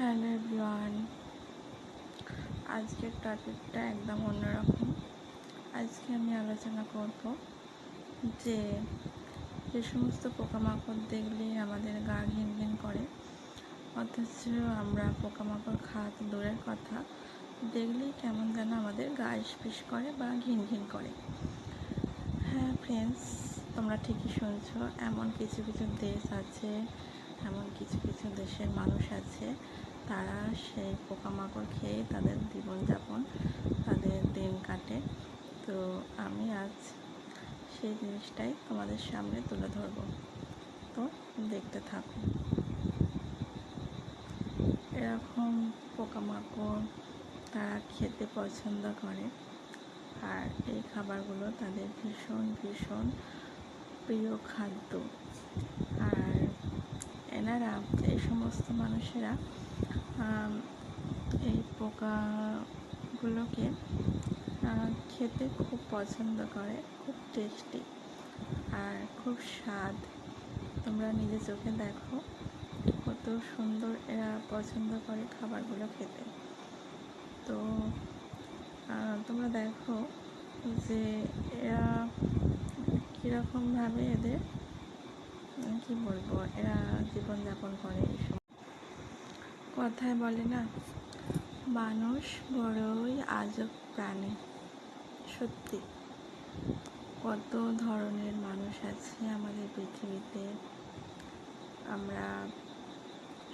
Hello everyone, আজকের টপিকটা একদম অন্যরকম। আজকে আমি আলোচনা করব যে যে সমস্ত পোকামাকড় দেখলেই আমাদের গা ঘিনঘিন করে, অথচ আমরা পোকামাকড় খাওয়া তো দূরের কথা, দেখলেই কেমন যেন আমাদের গা ইসপিস করে বা ঘিনঘিন করে। হ্যাঁ ফ্রেন্ডস, তোমরা ঠিকই শুনছো। এমন কিছু কিছু দেশ আছে, এমন কিছু কিছু দেশের মানুষ আছে, তারা সেই পোকামাকড় খেয়ে তাদের জীবনযাপন, তাদের দিন কাটে। তো আমি আজ সেই জিনিসটাই তোমাদের সামনে তুলে ধরব, তো দেখতে থাকো। এরকম পোকামাকড় তারা খেতে পছন্দ করে, আর এই খাবারগুলো তাদের ভীষণ ভীষণ প্রিয় খাদ্য। আর এনারা, এই সমস্ত মানুষেরা এই পোকাগুলোকে খেতে খুব পছন্দ করে, খুব টেস্টি আর খুব স্বাদ। তোমরা নিজে চোখে দেখো কত সুন্দর এরা পছন্দ করে খাবারগুলো খেতে। তো তোমরা দেখো যে এরা কীরকমভাবে এদের কি বলবো, এরা জীবনযাপন করে। কথায় বলে না, মানুষ বড়ই আজব প্রাণী। সত্যি, কত ধরনের মানুষ আছে আমাদের পৃথিবীতে, আমরা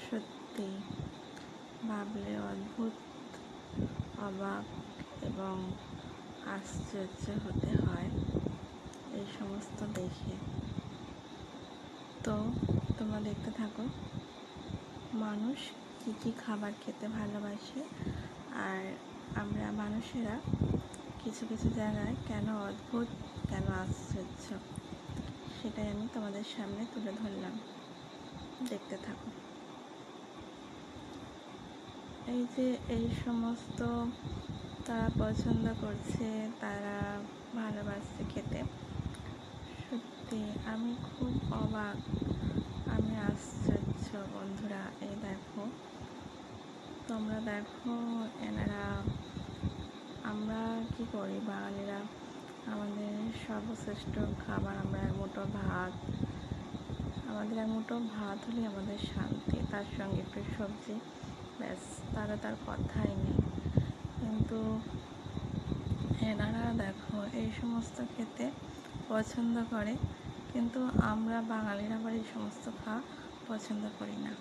সত্যি ভাবলে অদ্ভুত, অবাক এবং আশ্চর্য হতে হয় এই সমস্ত দেখে। তো তোমরা দেখতে থাকো মানুষ কী কী খাবার খেতে ভালোবাসে, আর আমরা মানুষেরা কিছু কিছু জায়গায় কেন অদ্ভুত, কেন আশ্চর্য, সেটাই আমি তোমাদের সামনে তুলে ধরলাম। দেখতে থাকো। এই যে এই সমস্ত তারা পছন্দ করছে, তারা ভালোবাসছে খেতে, সত্যি আমি খুব অবাক, আমি আশ্চর্য। বন্ধুরা, এই দেখো, তোমরা দেখো এনারা, আমরা কি করি বাঙালিরা, আমাদের সর্বশ্রেষ্ঠ খাবার আমরা এক মুঠো ভাত, আমাদের এক মুঠো ভাত হলে আমাদের শান্তি, তার সঙ্গে একটু সবজি, ব্যাস, তার কথাই নেই। কিন্তু এনারা দেখো এই সমস্ত খেতে পছন্দ করে, কিন্তু আমরা বাঙালিরা আবার এই সমস্ত খাওয়া পছন্দ করি না।